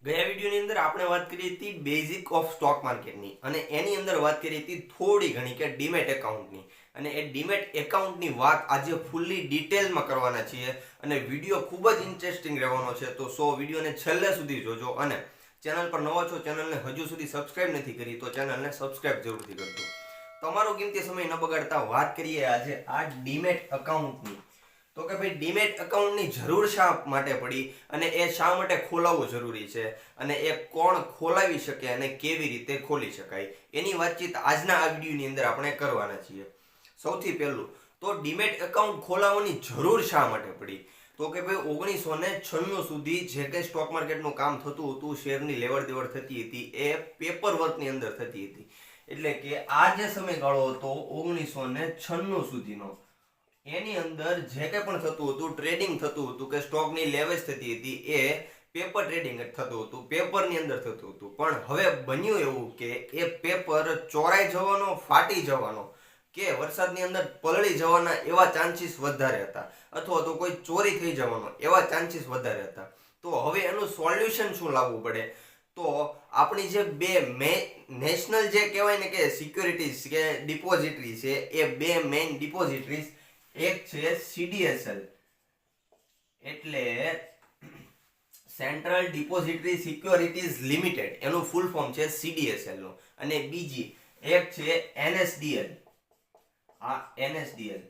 ગયા વિડીયોની અંદર આપણે વાત કરી હતી બેઝિક ઓફ સ્ટોક માર્કેટની અને એની અંદર વાત કરી હતી થોડી ઘણી કે ડીમેટ એકાઉન્ટની અને એ ડીમેટ એકાઉન્ટની વાત આજે ફૂલ્લી ડિટેલમાં કરવાના છીએ અને વિડીયો ખૂબ જ ઇન્ટરેસ્ટિંગ રહેવાનો છે. તો વિડીયોને છેલ્લે સુધી જોજો અને ચેનલ પર નવો છો, ચેનલને હજુ સુધી સબસ્ક્રાઇબ નથી કરી તો ચેનલને સબસ્ક્રાઇબ જરૂરથી કરજો. તમારો કિંમતી સમય ન બગાડતા વાત કરીએ આજે આ ડીમેટ એકાઉન્ટની. તો કે ભાઈ ડીમેટ એકાઉન્ટની જરૂર શા માટે પડી અને એ શા માટે ખોલાવવું જરૂરી છે અને એ કોણ ખોલાવી શકે અને કેવી રીતે ખોલી શકાય એની વાતચીત આજના આ વિડીયોની અંદર આપણે કરવાના છીએ. સૌથી પહેલું તો ડીમેટ એકાઉન્ટ ખોલાવવાની જરૂર શા માટે પડી? તો કે ભાઈ 1996 સુધી જે કંઈ સ્ટોક માર્કેટનું કામ થતું હતું, શેરની લેવડ દેવડ થતી હતી, એ પેપર વર્કની અંદર થતી હતી. એટલે કે આ જે સમયગાળો હતો 1996 સુધીનો, એની અંદર જે કંઈ પણ થતું હતું, ટ્રેડિંગ થતું હતું કે સ્ટોકની લેવેચ થતી હતી, એ પેપર ટ્રેડિંગ થતું હતું, પેપરની અંદર થતું હતું. પણ હવે બન્યું એવું કે એ પેપર ચોરાઈ જવાનો, ફાટી જવાનો કે વરસાદની અંદર પલળી જવાના એવા ચાન્સીસ વધારે હતા, અથવા તો કોઈ ચોરી થઈ જવાનો એવા ચાન્સીસ વધારે હતા. તો હવે એનું સોલ્યુશન શું લાવવું પડે? તો આપણી જે બે નેશનલ જે કહેવાય ને કે સિક્યોરિટીઝ કે ડિપોઝિટરી છે, એ બે મેઇન ડિપોઝિટરીઝ, એક છે સીડીએસએલ એટલે સેન્ટ્રલ ડિપોઝિટરી સિક્યોરિટીઝ લિમિટેડ, એનું ફૂલ ફોર્મ છે સીડીએસએલ નું, અને બીજી એક છે એનએસડીએલ. આ NSDL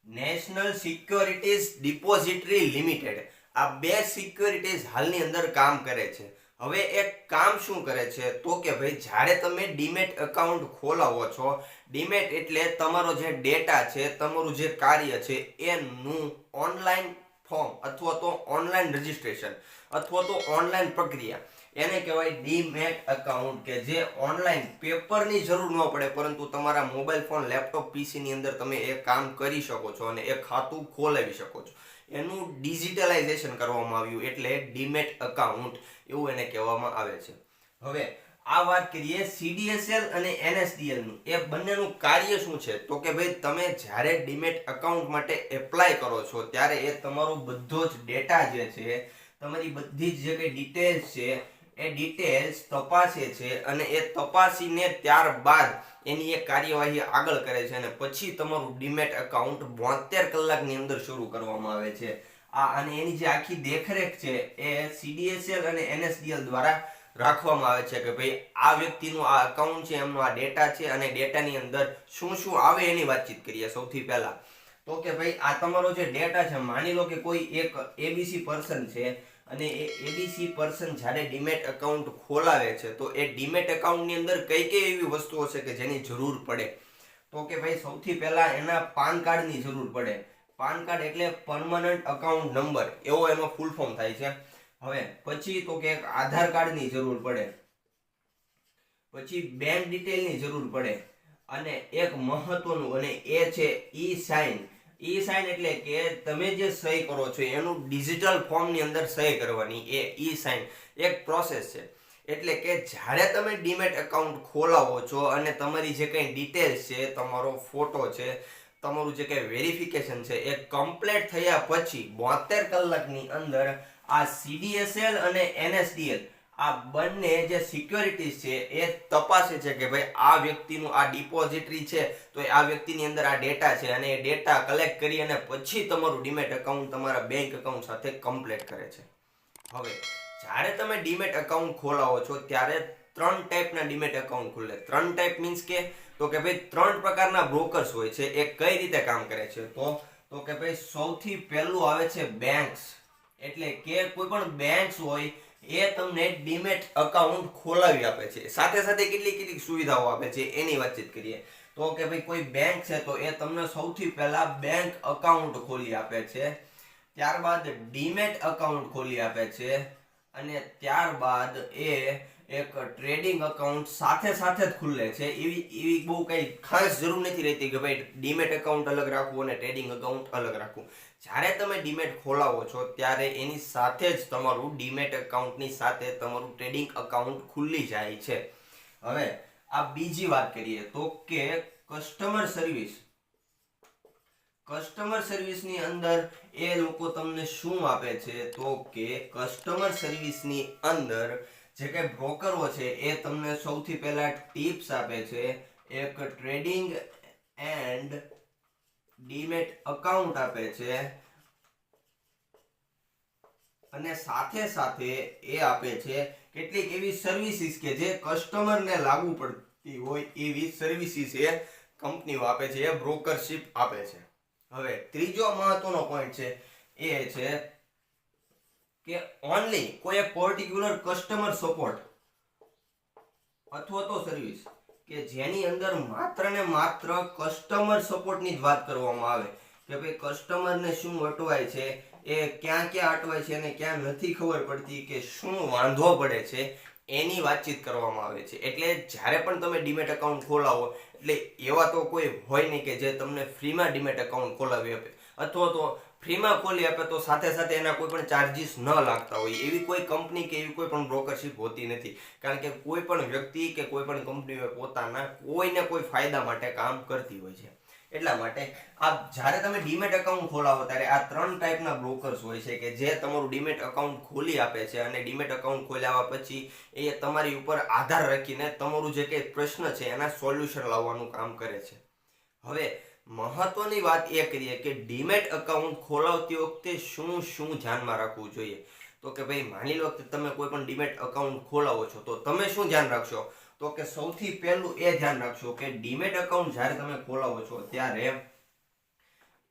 national securities depository limited. આ બે સિક્યોરિટીઝ હાલની અંદર કામ કરે છે. હવે એક કામ શું કરે છે? તો કે ભાઈ જ્યારે તમે ડીમેટ એકાઉન્ટ ખોલાવો છો, ડીમેટ એટલે તમારો જે ડેટા છે, તમારું જે કાર્ય છે એનું ઓનલાઈન ફોર્મ અથવા તો ઓનલાઈન રજિસ્ટ્રેશન અથવા તો ઓનલાઈન પ્રક્રિયા, એને કહેવાય ડીમેટ એકાઉન્ટ. કે જે ઓનલાઈન પેપરની જરૂર ન પડે પરંતુ તમારા મોબાઈલ ફોન, લેપટોપ, પીસીની અંદર તમે એ કામ કરી શકો છો અને એ ખાતું ખોલાવી શકો છો. એનું ડિજિટલાઇઝેશન કરવામાં આવ્યું એટલે ડીમેટ એકાઉન્ટ એવું એને કહેવામાં આવે છે. હવે આ વાત કરીએ સીડીએસએલ અને એનએસડીએલ નું. એ બંનેનું કાર્ય શું છે? તો કે ભાઈ તમે જ્યારે ડીમેટ એકાઉન્ટ માટે એપ્લાય કરો છો ત્યારે એ તમારો બધો જ ડેટા જે છે, તમારી બધી જ જે કંઈ ડિટેલ્સ છે, એ ડિટેલ્સ તપાસે છે અને એ તપાસીને ત્યારબાદ એની એક કાર્યવાહી આગળ કરે છે અને પછી તમારું ડીમેટ એકાઉન્ટ 72 કલાકની અંદર શરૂ કરવામાં આવે છે. અને એની જે આખી દેખરેખ છે એ સીડીએસએલ અને એનએસડીએલ દ્વારા રાખવામાં આવે છે. કે ભાઈ આ વ્યક્તિનું આ એકાઉન્ટ છે, એમનો આ ડેટા છે અને ડેટાની અંદર શું શું આવે એની વાતચીત કરીએ. સૌથી પહેલા તો કે ભાઈ આ તમારો જે ડેટા છે, માની લો કે કોઈ એક એબીસી પર્સન છે અને એ એબીસી પર્સન જ્યારે ડીમેટ એકાઉન્ટ ખોલાવે છે તો એ ડીમેટ એકાઉન્ટની અંદર કઈ કઈ એવી વસ્તુઓ છે કે જેની જરૂર પડે? તો કે ભાઈ સૌથી પહેલા એના પાન કાર્ડની જરૂર પડે. પાન કાર્ડ એટલે પરમનન્ટ અકાઉન્ટ નંબર, એવો એનો ફૂલ ફોર્મ થાય છે. હવે પછી તો કે આધાર કાર્ડની જરૂર પડે, પછી બેંક ડિટેલની જરૂર પડે અને એક મહત્વનું અને એ છે ઈ સાઇન. ઈ સાઇન એટલે કે તમે જે સહી કરો છો એનું ડિજિટલ ફોર્મની અંદર સહી કરવાની, એ ઈ સાઇન એક પ્રોસેસ છે. એટલે કે જ્યારે તમે ડીમેટ એકાઉન્ટ ખોલાવો છો અને તમારી જે કંઈ ડિટેલ્સ છે, તમારો ફોટો છે, તમારું જે કંઈ વેરિફિકેશન છે, એ કમ્પ્લીટ થયા પછી 72 કલાકની અંદર આ સીડીએસએલ અને એનએસડીએલ આ બંને જે સિક્યોરિટીઝ છે એ તપાસે છે કે ભાઈ આ વ્યક્તિનું આ ડિપોઝિટરી છે તો આ વ્યક્તિની અંદર આ ડેટા છે અને એ ડેટા કલેક્ટ કરી અને પછી તમારું ડીમેટ એકાઉન્ટ તમારા બેંક એકાઉન્ટ સાથે કમ્પ્લીટ કરે છે. હવે જ્યારે તમે ડીમેટ એકાઉન્ટ ખોલાવો છો ત્યારે 3 ટાઈપના ડીમેટ એકાઉન્ટ ખુલે. 3 ટાઈપ મીન્સ કે તો કે ભાઈ 3 પ્રકારના બ્રોકર્સ હોય છે. એ કઈ રીતે કામ કરે છે? તો કે ભાઈ સૌથી પહેલું આવે છે બેંક્સ. એટલે કે કોઈ પણ બેંક્સ હોય એ તમને ડીમેટ એકાઉન્ટ ખોલાવી આપે છે. સાથે સાથે કેટલીક સુવિધાઓ આપે છે એની વાતચીત કરીએ. તો કે ભાઈ કોઈ બેંક છે તો એ તમને સૌથી પહેલા બેંક એકાઉન્ટ ખોલી આપે છે, ત્યારબાદ ડીમેટ એકાઉન્ટ ખોલી આપે છે અને ત્યારબાદ એ એક ટ્રેડિંગ એકાઉન્ટ સાથે સાથે જ ખુલે છે. એવી બહુ કઈ ખાસ જરૂર નથી રહેતી કે ભાઈ ડીમેટ એકાઉન્ટ અલગ રાખવું અને ટ્રેડિંગ એકાઉન્ટ અલગ રાખવું. જ્યારે તમે ડીમેટ ખોલાવો છો ત્યારે એની સાથે જ તમારું ડીમેટ એકાઉન્ટની સાથે તમારું ટ્રેડિંગ એકાઉન્ટ ખુલી જાય છે. હવે આ બીજી વાત કરીએ તો કે કસ્ટમર સર્વિસ. કસ્ટમર સર્વિસની અંદર એ લોકો તમને શું આપે છે તો કે કસ્ટમર સર્વિસની અંદર જે કે બ્રોકરો છે એ તમને સૌથી પહેલા ટિપ્સ આપે છે, એક ટ્રેડિંગ એન્ડ ડીમેટ અકાઉન્ટ આપે છે અને સાથે સાથે એ આપે છે કેટલીક એવી સર્વિસીસ કે જે કસ્ટમરને લાગુ પડતી હોય એવી સર્વિસીસ એ કંપનીઓ આપે છે, એ બ્રોકરશિપ આપે છે. હવે ત્રીજો મહત્વનો પોઈન્ટ છે એ છે કે ઓનલી કોઈ એક પર્ટિક્યુલર કસ્ટમર સપોર્ટ અથવા તો સર્વિસ કે જેની અંદર માત્ર ને માત્ર કસ્ટમર સપોર્ટની જ વાત કરવામાં આવે કે ભાઈ કસ્ટમરને શું અટવાય છે, એ ક્યાં ક્યાં અટવાય છે અને ક્યાં નથી ખબર પડતી, કે શું વાંધો પડે છે, એની વાતચીત કરવામાં આવે છે. એટલે જ્યારે પણ તમે ડીમેટ એકાઉન્ટ ખોલાવો એટલે એવા તો કોઈ હોય નહીં કે જે તમને ફ્રીમાં ડીમેટ એકાઉન્ટ ખોલાવી આપે, અથવા તો ફ્રીમાં ખોલી આપે તો સાથે સાથે એના કોઈ પણ ચાર્જીસ ન લાગતા હોય. એવી કોઈ કંપની કે એવી કોઈ પણ બ્રોકરશિપ હોતી નથી, કારણ કે કોઈ પણ વ્યક્તિ કે કોઈ પણ કંપનીઓ પોતાના કોઈને કોઈ ફાયદા માટે કામ કરતી હોય છે. એટલા માટે આ જ્યારે તમે ડીમેટ એકાઉન્ટ ખોલાવો ત્યારે આ 3 ટાઈપના બ્રોકર્સ હોય છે કે જે તમારું ડીમેટ એકાઉન્ટ ખોલી આપે છે અને ડીમેટ એકાઉન્ટ ખોલાવ્યા પછી એ તમારી ઉપર આધાર રાખીને તમારું જે કંઈ પ્રશ્ન છે એના સોલ્યુશન લાવવાનું કામ કરે છે. હવે મહત્વની વાત એ કરીએ કે ડીમેટ એકાઉન્ટ ખોલાવતી વખતે શું શું ધ્યાનમાં રાખવું જોઈએ. તો કે ભાઈ માની લો કે તમે કોઈ પણ ડીમેટ એકાઉન્ટ ખોલાવો છો તો તમે શું ધ્યાન રાખશો તો કે સૌથી પહેલું એ ધ્યાન રાખશો કે ડીમેટ એકાઉન્ટ જ્યારે તમે ખોલાવો છો ત્યારે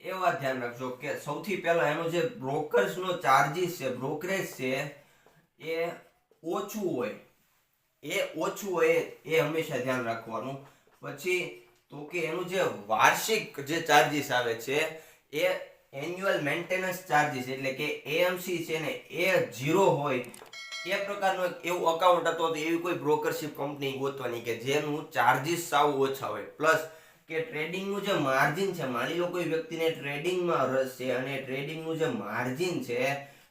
એ વાત ધ્યાન રાખજો કે સૌથી પહેલા એનો જે બ્રોકર્સનો ચાર્જીસ છે, બ્રોકરેજ છે, એ ઓછું હોય એ હંમેશા ધ્યાન રાખવાનું. પછી તો કે એનું જે વાર્ષિક જે ચાર્જીસ આવે છે એ એન્યુઅલ મેન્ટેનન્સ ચાર્જીસ એટલે કે એએમસી છે ને એ 0 હોય એ પ્રકારનો એવું અકાઉન્ટ હતો તો એવી કોઈ બ્રોકરશિપ કંપની ગોતવાની કે જેનું ચાર્જીસ સાવ ઓછા હોય. પ્લસ કે ટ્રેડિંગનું જે માર્જિન છે, માની લો કોઈ વ્યક્તિને ટ્રેડિંગમાં રસ છે અને ટ્રેડિંગનું જે માર્જિન છે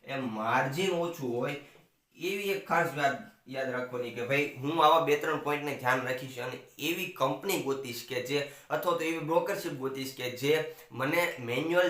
એ માર્જિન ઓછું હોય, એવી એક ખાસ વાત યાદ રાખવાની કે ભાઈ હું આવા 2-3 પોઈન્ટને ધ્યાન રાખીશ અને એવી કંપની ગોતીશ કે જે અથવા તો એવી બ્રોકરશિપ ગોતીશ કે જે મને મેન્યુઅલ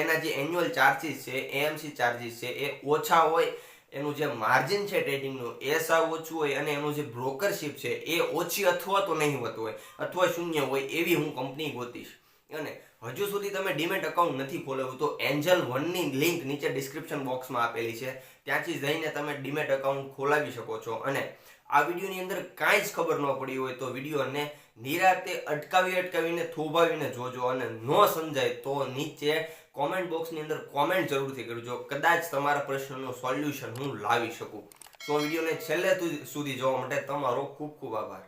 એના જે એન્યુઅલ ચાર્જીસ છે, એએમસી ચાર્જીસ છે એ ઓછા હોય, એનું જે માર્જિન છે ટ્રેડિંગનું એ સાવ ઓછું હોય અને એનું જે બ્રોકરશિપ છે એ ઓછી અથવા તો નહીંવત હોય અથવા શૂન્ય હોય, એવી હું કંપની ગોતીશ. અને હજુ સુધી તમે ડીમેટ એકાઉન્ટ નથી ખોલાવ્યું તો એન્જલ 1 ની લિંક નીચે ડિસ્ક્રિપ્શન બોક્સમાં આપેલી છે, ત્યાંથી જઈને તમે ડીમેટ એકાઉન્ટ ખોલાવી શકો છો. અને આ વિડીયોની અંદર કાંઈ જ ખબર ન પડી હોય તો વિડીયોને નિરાતે અટકાવીને થોભાવીને જોજો અને ન સમજાય તો નીચે કોમેન્ટ બોક્સની અંદર કોમેન્ટ જરૂરથી કરજો, કદાચ તમારા પ્રશ્નનું સોલ્યુશન હું લાવી શકું. તો વિડીયોને છેલ્લે સુધી જોવા માટે તમારો ખૂબ ખૂબ આભાર.